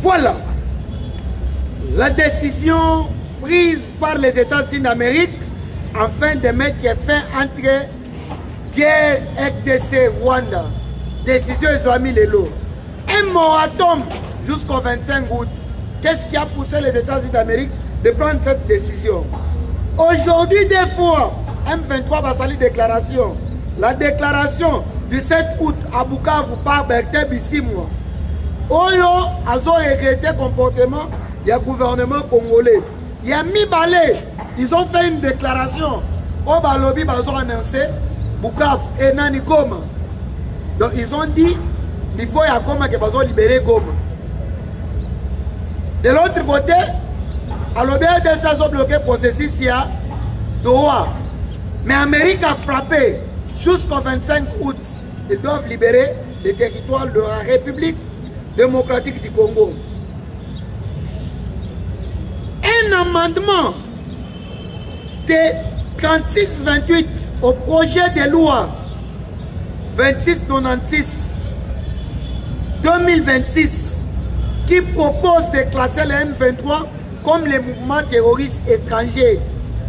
Voilà la décision prise par les États-Unis d'Amérique afin de mettre fin entre guerre RDC-Rwanda. Décision Islami Lelo. Un moratorium jusqu'au 25 août. Qu'est-ce qui a poussé les États-Unis d'Amérique de prendre cette décision? Aujourd'hui, des fois, M23 va saluer déclaration. La déclaration du 7 août à Bukavu par Bertin Bisimwa. Oyo azo regretté le comportement du gouvernement congolais. Il y a mis balai, ils ont fait une déclaration. Au Balobi, ils ont annoncé Bukavu et Nani Goma. Donc ils ont dit il faut à Goma que ils libérer Goma. De l'autre côté, à l'obéa des États ont bloqué le processus à Doha. Mais l'Amérique a frappé jusqu'au 25 août. Ils doivent libérer les territoires de la République démocratique du Congo. Un amendement de 36-28 au projet de loi 2696-2026 qui propose de classer le M23 comme les mouvements terroristes étrangers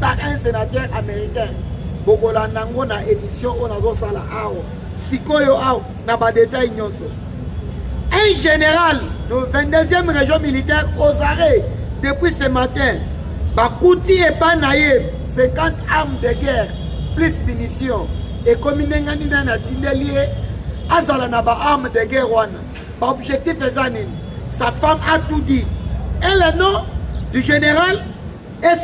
par un sénateur américain. Bogola nango na émission on a sala ao sikoyo ao na ba détail nyonso. Un général de 22e région militaire aux arrêts depuis ce matin Bakouti et Banaye 50 armes de guerre plus munitions et comme n'engani na tindelier azala na ba armes de guerre wana ba objectif ezanini. Sa femme a tout dit et le nom du général et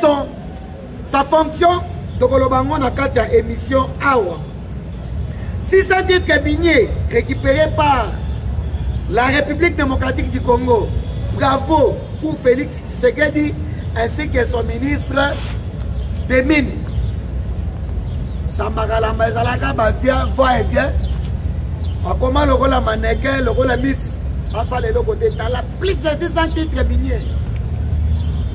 sa fonction de Kolobango na katia émission Awa. Si ça dit que Bigné récupéré par la République démocratique du Congo, bravo pour Félix Tshisekedi ainsi que son ministre des Mines. Ça m'a galamba ezalaka ba vient va et vient. Comment le rôle la mannequin, le rôle la miss, à ça le côté dans la plus de 600 titres Bigné.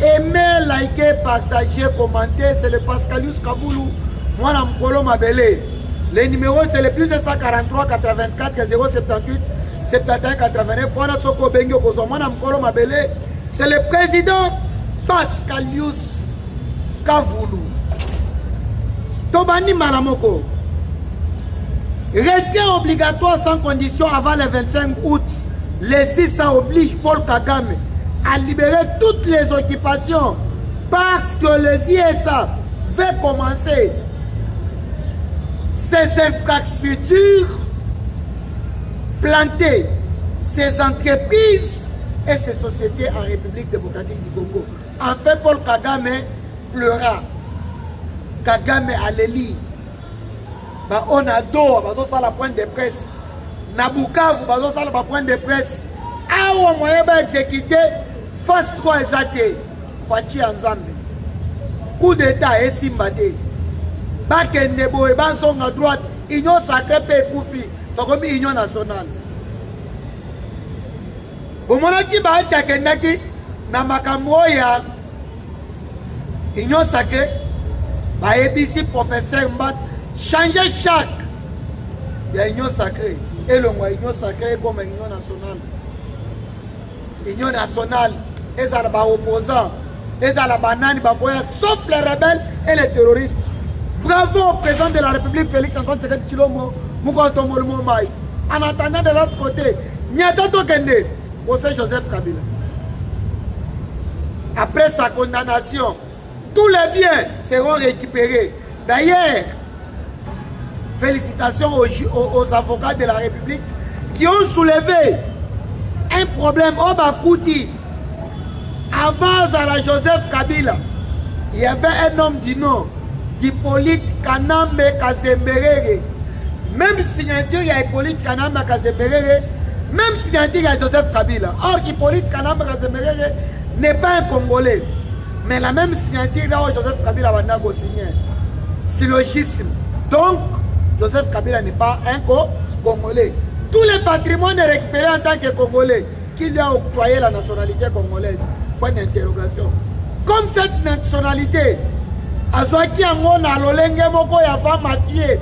Aimez, likez, partagez, commentez. C'est le Pascalius Kaboulou. Moi, Namkolo Mabele. Le numéro, c'est le plus de 143 84 078 71 89. Moi, Soko Bengyo Kozo. Moi, Namkolo Mabele. C'est le président Pascalius Kaboulou. Tobani Malamoko. Retrait obligatoire sans condition avant le 25 août. Les 600 oblige Paul Kagame à libérer toutes les occupations parce que les ISA veut commencer ces infrastructures plantées, ces entreprises et ces sociétés en République démocratique du Congo. En fait, Paul Kagame pleura. Kagame allait bah, on adore, bah, ça la pointe de presse. Nabukavu, bah, ça la pointe de presse. Ah, on va exécuter. Phase 3 exaté, Fachi Anzambe. Coup d'état et Simbade. Bakendebo et Banson à droite, Union sacrée Koufi, comme Union nationale. Bomonaki Baata Kendaki, Namakamoya, Union sacrée, ABC professeur Mbat, changer chaque. Il y a Union sacrée. Et l'on voit Union sacrée comme Union nationale. Union nationale. Les opposants, les banani, sauf les rebelles et les terroristes. Bravo au président de la République, Félix Antoine Tshisekedi Tshilombo, Mukontombo Lumumai. En attendant de l'autre côté, Niatoto Kende, José Joseph Kabila. Après sa condamnation, tous les biens seront récupérés. D'ailleurs, félicitations aux avocats de la République qui ont soulevé un problème au Bakouti. Avant à la Joseph Kabila, il y avait un homme du nom d'Hippolyte Kanambe Kazemberere. Même signature, il y a Hippolyte Kanambe Kazemberere. Même signature, il y a Joseph Kabila. Or, Hippolyte Kanambe Kazemberere n'est pas un Congolais. Mais la même signature, là où Joseph Kabila va signer. Syllogisme. Donc, Joseph Kabila n'est pas un Congolais. Tout le patrimoine est récupéré en tant que Congolais. Qui lui a octroyé la nationalité congolaise? Point d'interrogation. Comme cette nationalité, Azwaki Angona, Lolenge Moko, Yava Mafié,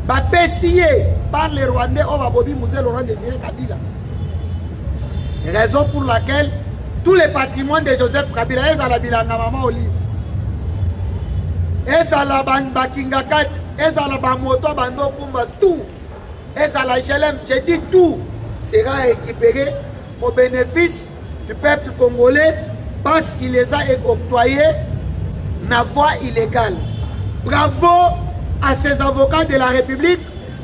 Bapessié par les Rwandais, on va Bobi Mouzé Laurent Désiré Kabila. Raison pour laquelle Tous les patrimoines de Joseph Kabila, ezala bilanga Maman Olive. Ezala bakingakat, ezala bamoto, bando kumba, tout. Ezala GLM, j'ai dit tout sera récupéré au bénéfice du peuple congolais parce qu'il les a octroyés na voie illégale. Bravo à ces avocats de la République.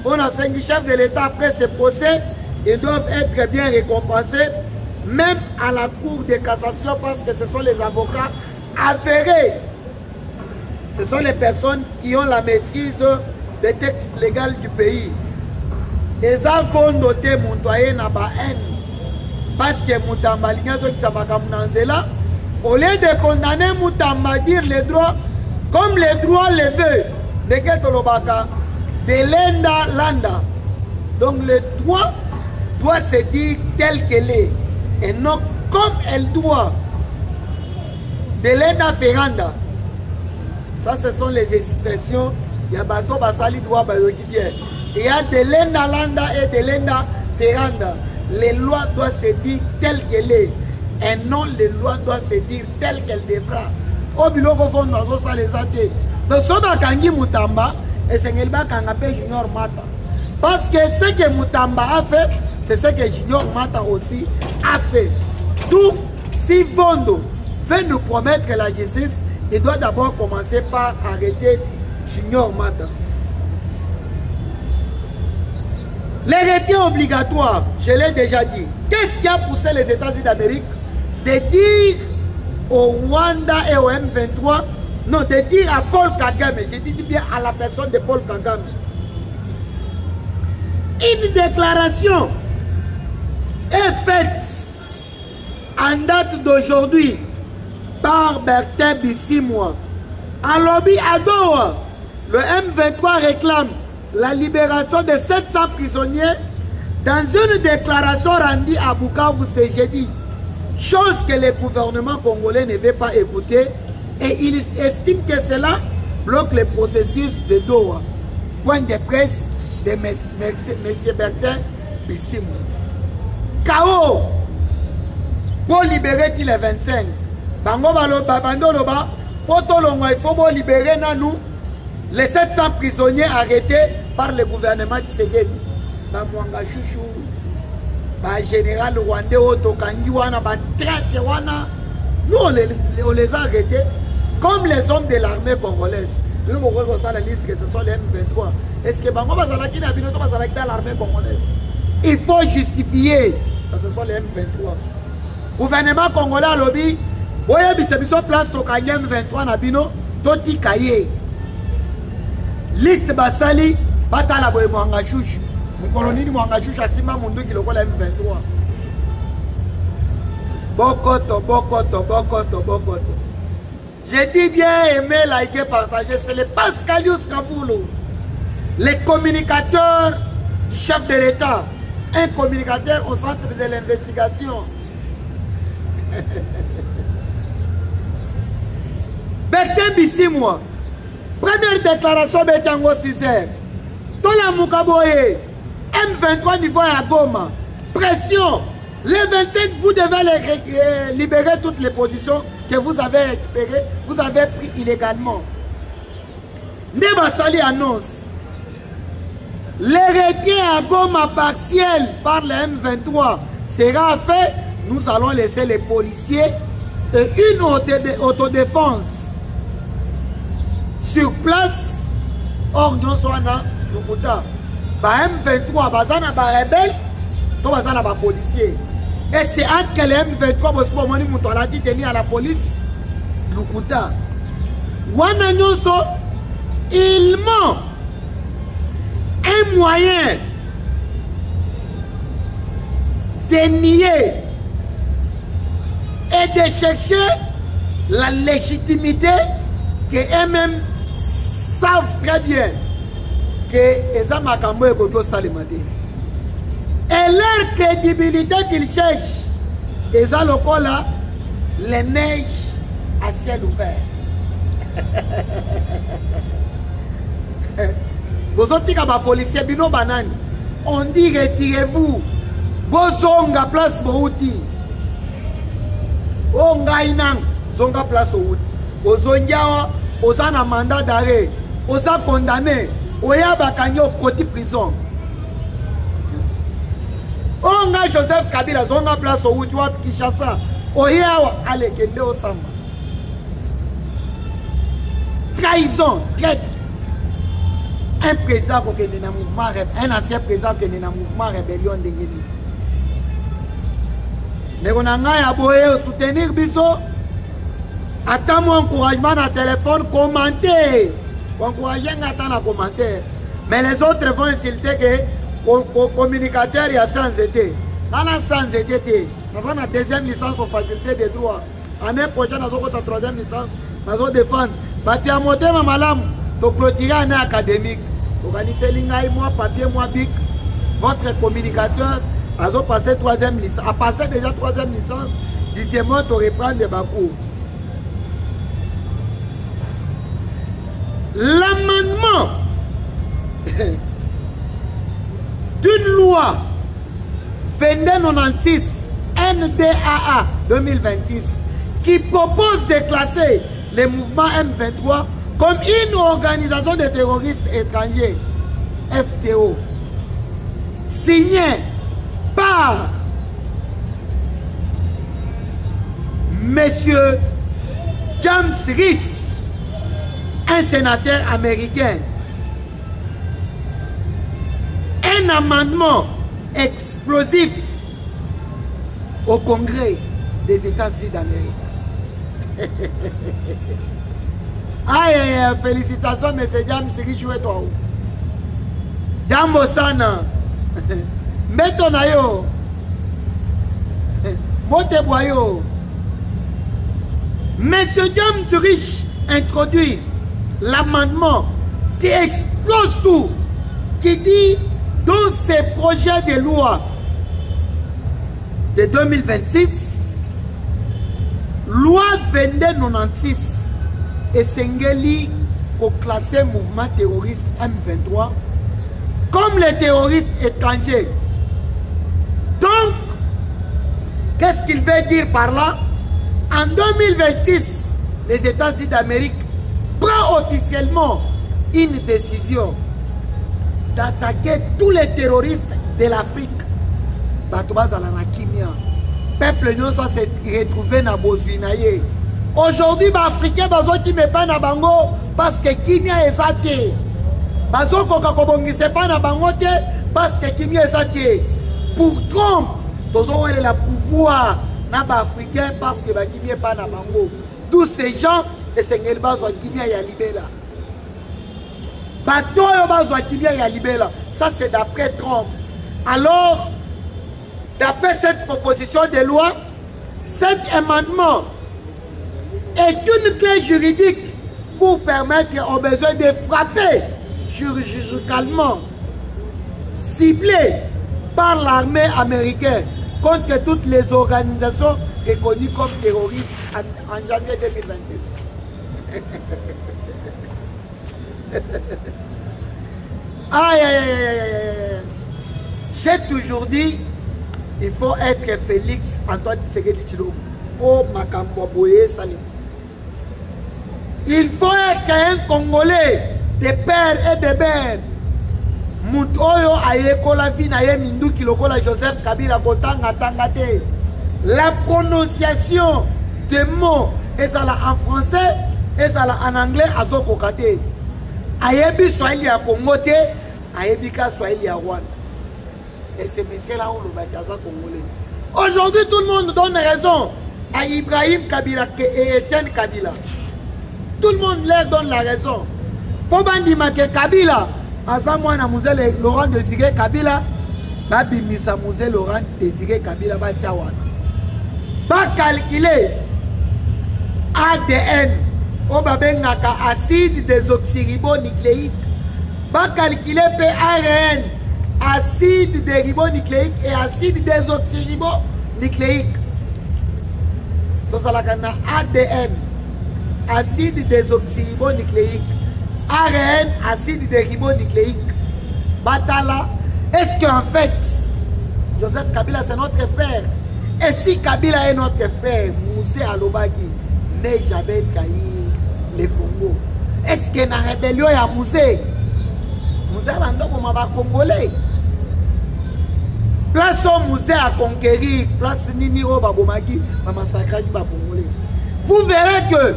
On a 5 chefs de l'État après ce procès. Ils doivent être bien récompensés, même à la Cour de cassation, parce que ce sont les avocats avérés. Ce sont les personnes qui ont la maîtrise des textes légaux du pays. Les avons noté Montoyer n'a pas haine. Parce que Moutamba, au lieu de condamner Moutamba, dire les droits, comme les droits les veulent, de Ketolobaka, de Lenda Landa. Donc le droit doit se dire tel qu'elle est, et non comme elle doit. De Lenda Ferranda. Ça, ce sont les expressions. Il y a Bato Basali droit Bayokibien. Il y a de Lenda Landa et de Lenda Ferranda. Les lois doivent se dire telles qu'elles est. Et non, les lois doivent se dire telles qu'elles devra. Au biloko fond, nous ça les athées. Donc, ce que Kangi Moutamba, et c'est ce que Junior Mata. Parce que ce que Moutamba a fait, c'est ce que Junior Mata aussi a fait. Tout, si Vondo veut nous promettre la justice, il doit d'abord commencer par arrêter Junior Mata. Les retiens obligatoires, je l'ai déjà dit. Qu'est-ce qui a poussé les États-Unis d'Amérique de dire au Rwanda et au M23, non, de dire à Paul Kagame, je dis bien à la personne de Paul Kagame, une déclaration est faite en date d'aujourd'hui par Bertin Bissimois. À Lobby Adoua, le M23 réclame la libération de 700 prisonniers dans une déclaration rendue à Bukavu ce jeudi. Chose que le gouvernement congolais ne veut pas écouter et il estime que cela bloque le processus de Doha. Point de presse de M. Bertin Bissimois. K.O. pour libérer les 25. Bango bando loba, potolongo il faut libérer nous les 700 prisonniers arrêtés par le gouvernement Tshisekedi. Bamwanga Chouchou, ba général rwandais Otokangi wana, ba traite wana, nous on les a arrêtés comme les hommes de l'armée congolaise. Nous avons la liste que ce sont les M23. Est-ce que Bango Bazalaki n'a pas Bazalaki dans l'armée congolaise? Il faut justifier parce que ce sont les M23. Gouvernement congolais à lobby, boye bisebiso place Tokangi M23 na bino, toti kaye. Liste basali, batala boye mwanga chouchou. Mkolonini mwanga chouchou asima mundu ki lokola M23. Bokoto, bokoto, bokoto, bokoto. J'ai dit bien aimer, liker, partager. C'est le Pascalius Kaboulou, le communicateur du chef de l'État. Un communicateur au centre de l'investigation. Bertin Bissimois. Première déclaration Betango 6h. Tola Mukaboye, M23 niveau à Goma. Pression. Les 25, vous devez libérer toutes les positions que vous avez récupérées, vous avez pris illégalement. Nebasali annonce. Le retrait à Goma partiel par le M23 sera fait. Nous allons laisser les policiers et une autodéfense sur place. Or, nous sommes dans Lukuta. M23, bazana ba rebelle, to bazana ba policier. Et c'est entre les M23 qui a dit tenir à la police Lukuta. Wana nyonso, il ment un moyen de nier et de chercher la légitimité que eux-mêmes savent très bien que les Amakambo et Koto Salimade. Et leur crédibilité qu'ils cherchent, ils ont le là, les neiges à ciel ouvert. Vous avez dit que les policiers, on dit retirez-vous. Bozonga place Bouti. o ngai nang zonga place au route ozongiawa oza na mandat d'arrêt oza condamné oya bakangi okoti prison o ngai Joseph Kabila zonga place au route wa Kinshasa oya alekende osamba trahison traite un président qui est dans le mouvement un ancien président qui est dans le mouvement rébellion de Guinée. Mais on a soutenir Bisso. Attends mon encouragement dans le téléphone, commenter. Encourager à commenter. Mais les autres vont insulter que le communicateur est sans été. Dans la sans été, nous avons la deuxième licence aux facultés de droit. L'année prochaine, nous avons la troisième licence. Nous avons défendre. Bati à monter ma malam. Donc clôturer année académique. Organisez l'ingay moi papier moi bic. Votre communicateur a passé troisième licence. A passé déjà troisième licence. Dixième mois pour reprendre des cours. L'amendement d'une loi 2296 NDAA 2026 qui propose de classer le mouvement M23 comme une organisation de terroristes étrangers, FTO, signée par Monsieur James Riss, un sénateur américain. Un amendement explosif au Congrès des États-Unis d'Amérique. Aïe, félicitations, M. James Riss, jouez toi. Jambo sana. Metonayo. Moteboyo. M. James Riss introduit l'amendement qui explose tout, qui dit dans ces projets de loi de 2026, loi 2296 et Sengeli pour classer mouvement terroriste M23 comme les terroristes étrangers. Donc, qu'est-ce qu'il veut dire par là? En 2026, les États-Unis d'Amérique prennent officiellement une décision d'attaquer tous les terroristes de l'Afrique. Peuple non soit se retrouver dans Bosuinaye. Aujourd'hui, les Africains qui ne pas dans Bango parce que Kimia est athée. Bazo Kokakobongi c'est pas dans Bango parce que Kimia est athée. Pour Trump, tous ont le pouvoir dans les Africains parce que Kimia n'est pas dans Bango. Tous ces gens, et c'est que Bazo Kimia est libéré. Ça c'est d'après Trump. Alors, d'après cette proposition de loi, cet amendement est une clé juridique pour permettre aux besoins de frapper chirurgicalement, ciblés par l'armée américaine contre toutes les organisations reconnues comme terroristes en janvier 2026. Aïe, aïe, aïe, aïe. J'ai toujours dit, il faut être Félix Antoine Tshisekedi Tshilombo. Oh, Makambo Boye Salim. Il faut être un Congolais de père et de mère. Moutoyo ayeko la vie na ye mindu kiloko la Joseph Kabila Kotanga Tangate. La prononciation des mots est en français et en anglais à son kokate. Ayebi Swahili à Congo te, ayebi ka Swahili à Rwanda. Et ces messieurs-là ont le bataza congolais. Aujourd'hui, tout le monde donne raison à Ibrahim Kabila et Etienne Kabila. Tout le monde leur donne la raison. Pour bandima que Kabila, à ça moi na musée Laurent Désiré Kabila, babi misa musée Laurent Désiré Kabila ba tchawana. Ba calculer ADN, on va bengaka acide désoxyribonucléique. Ba calculer PRN, acide déribonucléique et acide désoxyribonucléique. Donc ça la gana ADN, acide désoxyribonucléique. ARN, acide déribonucléique. Batala, est-ce qu'en fait, Joseph Kabila, c'est notre frère? Et si Kabila est notre frère, Mousé Alobaki n'est jamais trahi le Congo. Est-ce que dans la rébellion, il y a Mousé? Mousé a un Congolais. Place au Mousé à conquérir, place Nini Robabomaki, à massacrer les Congolais. Vous verrez que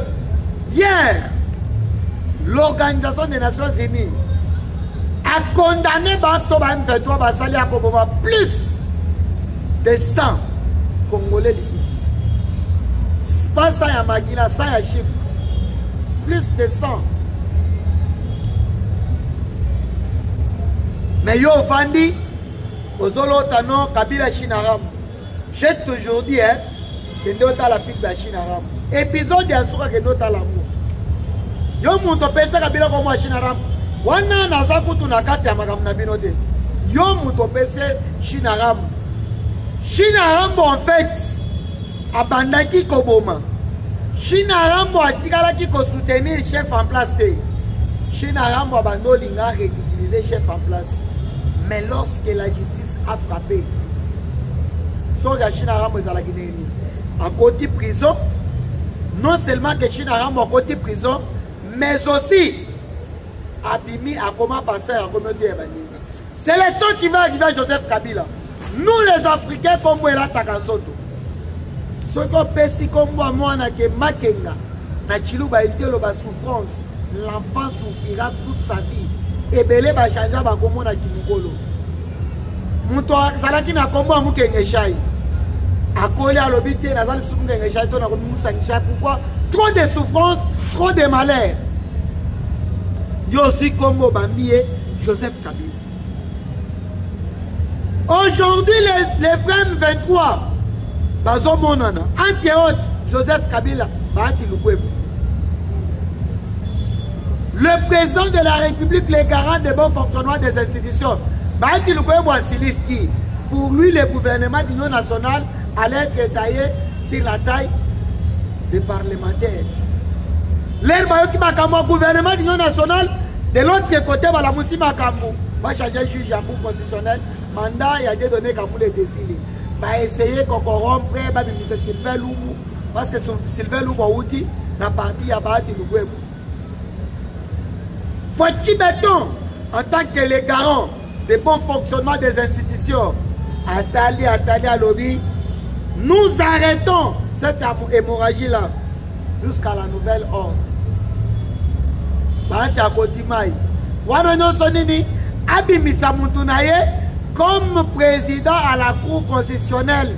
hier, l'Organisation des Nations Unies a condamné Batoba M23 Basali à Koboma plus de 100 Congolais. Pas ça, il y a Magila, ça, il y a chiffre. Plus de 100. Mais yo, Fandi, Ozolo Tano, Kabila Chinaram. J'ai toujours dit, hein, que nous avons la fille de Chinaram. Épisode de Asura que nous avons l'amour. Yo, mon topé, ça, Kabila comme Chinaram. Wana Nazakutu Nakati Amakam Nabinote. Yo, mon topé, c'est Chinaram. Chinaram, en fait, abandaki Koboma. Chinarambo a dit qu'il faut soutenir le chef en place. Chinarambo a ridiculisé le chef en place. Mais lorsque la justice a frappé, Soja Chinarambo est à la Guinée. À côté prison, non seulement que Chinarambo à côté prison, mais aussi Abimi a comment passer à communauté. C'est le son qui va arriver à Joseph Kabila. Nous les Africains, comme elle a Takanzoto. Ce qu'on peut si comme moi, que Makenga, na Chiluba, il a souffrance, l'enfant souffrira toute sa vie. Et Belé va changer à Gomo na Kinugolo. Mouto Salaki na Kombo à Mukengeshai. À Koli à l'obité, Nazal Sungengeshai, ton Moussangeshai. Pourquoi? Trop de souffrance, trop de malheur. Yo aussi Kombo Bambié, Joseph Kabila. Aujourd'hui, les frères 23. Bazo Monana, entre autres, Joseph Kabila, le président de la République, le garant des bons fonctionnements des institutions, pour lui, le gouvernement d'Union nationale allait être taillé sur la taille des parlementaires. Le gouvernement d'Union nationale, de l'autre côté, la Moussi Makambo, va changer juge à cour constitutionnel, mandat, il a été donné Kamou les décider. Va essayer qu'on corrompe M. Sylvain Loubou parce que Sylvain Loubou outil n'a parti à battre le web. Faut-il béton en tant que les garants des bons fonctionnements des institutions, Atali à lobby, nous arrêtons cette hémorragie-là jusqu'à la nouvelle ordre. Bahati Akotimaï. Wanono Sonini, Abimisa Moutunaye, comme président à la Cour constitutionnelle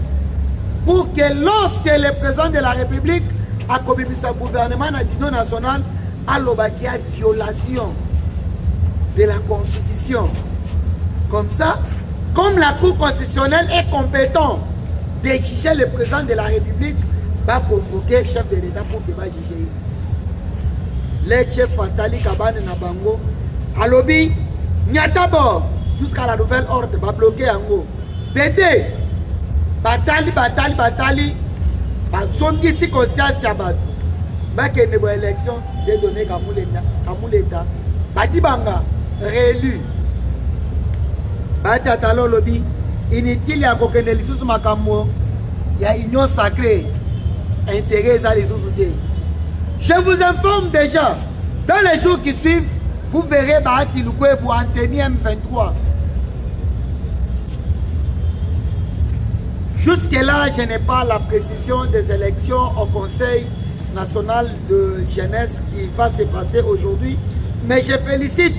pour que lorsque le président de la République a commis sa gouvernement à l'Union nationale a l'obaki à violation de la Constitution. Comme ça, comme la Cour constitutionnelle est compétente de juger le président de la République, va convoquer le chef de l'État pour qu'il va juger. Le chef Fatali Kabane Nabango, à lobby, Nyatabo, jusqu'à la nouvelle ordre, va bloquer en haut. Dédé, Batali, Bazongi si conscience à battre. Baké une élection, de donner Kamouleta. Badibanga, réélu. Batatalo lobby, inutile ya kokende lisusu makambo, ya union sacrée, intérêt à les sous-soutés. Je vous informe déjà, dans les jours qui suivent, vous verrez Bahati Loukoué pour Anthony M23. Jusque-là, je n'ai pas la précision des élections au Conseil national de jeunesse qui va se passer aujourd'hui. Mais je félicite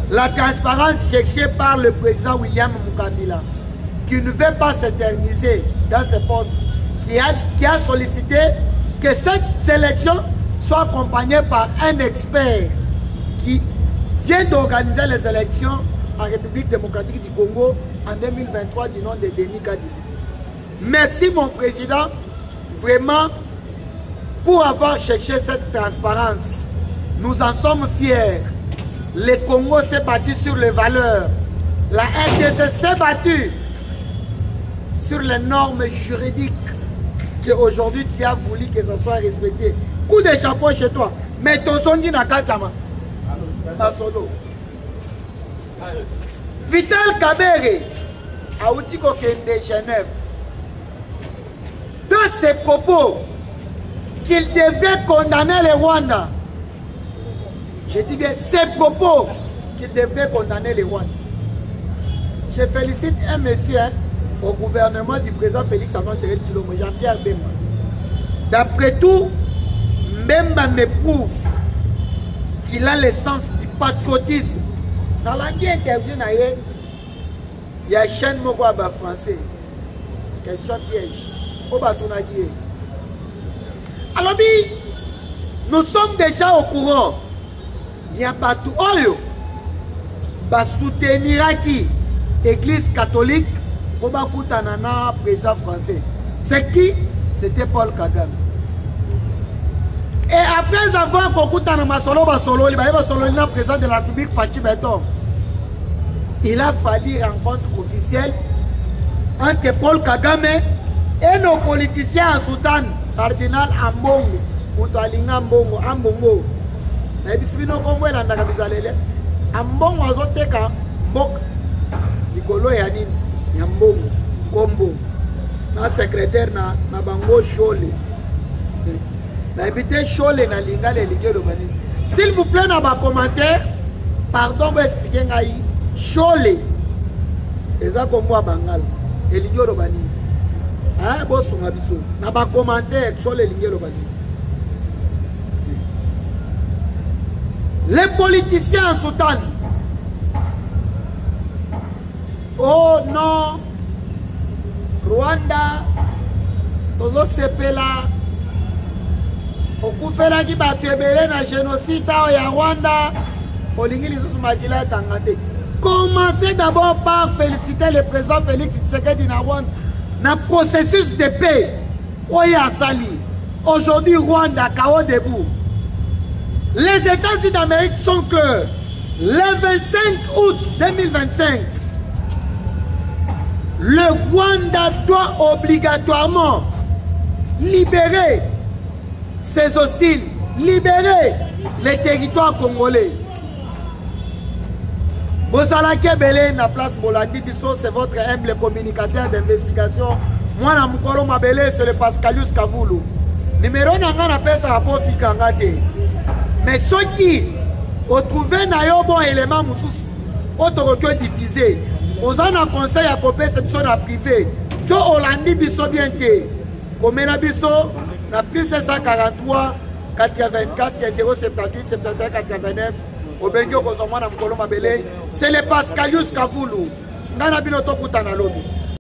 la transparence cherchée par le président William Mukandila, qui ne veut pas s'éterniser dans ce poste, qui a sollicité que cette sélection soit accompagnée par un expert qui vient d'organiser les élections en République démocratique du Congo en 2023 du nom de Denis Kadi. Merci mon président, vraiment, pour avoir cherché cette transparence. Nous en sommes fiers. Le Congo s'est battu sur les valeurs. La RDC s'est battue sur les normes juridiques qu'aujourd'hui tu as voulu que ça soit respecté. Coup de chapeau chez toi. Mais ton son dit Nakatama. Solo. Vital Kabere a outil de Genève. ses propos qu'il devait condamner le Rwanda. Je dis bien ses propos qu'il devait condamner le Rwanda. Je félicite un monsieur au gouvernement du président Félix Antoine Tshilombo, Jean-Pierre Bemba. D'après tout, Bemba me prouve qu'il a l'essence du patriotisme. Dans l'interview, il y a une chaîne français. Question piège. Alors, nous sommes déjà au courant. Il y a Batou Oyo. Va soutenir qui l'Église catholique pour le président français. C'est qui? C'était Paul Kagame. Et après avoir le président de la République, Fachi Beton, il a fallu une rencontre officielle entre Paul Kagame et nos politiciens en Soudan, Cardinal Ambongo, Moutalinga Ambongo, Ambongo. Ambongo azoteka mboka likolo ya nini ya mbongo kombo na secrétaire na bango Chole na habité Chole na lingale ligelo bani. S'il vous plaît na ba commentaire pardon vous expliquer ngai Chole eza kombo bangal eligelo bani hein bosunga biso na ba commentaire Chole ligelo bani. Les politiciens en Soudan. Oh non, Rwanda, Tozo Sepela, Okufela qui bat tebele na génocide ya Rwanda, Olingi Lisusu Magila Tangate. Commencez d'abord par féliciter le président Félix Tshisekedi na Rwanda, na processus de paix. Oya Sali. Aujourd'hui, Rwanda, Kao debout. Les États-Unis d'Amérique sont clairs. Le 25 août 2025, le Rwanda doit obligatoirement libérer ses hostiles, libérer les territoires congolais. Bozalake Belé na place Bolandi Bisso, c'est votre humble communicateur d'investigation. Moi, na Mukolo Mabele, c'est le Pascalius Kavulu. Numéro nanga na pesa rapport fikangate. Mais ceux qui ont trouvé un bon élément, ils diffusé. Aux en conseil à copier cette personne privée. Que Hollandi biso bien té. Comme na biso, na plus 743 84 078 71 89. Au Bengo Kosomana Mkoloma Belé. C'est le Pascalius Kavulu. Nana binoto kutana lobi.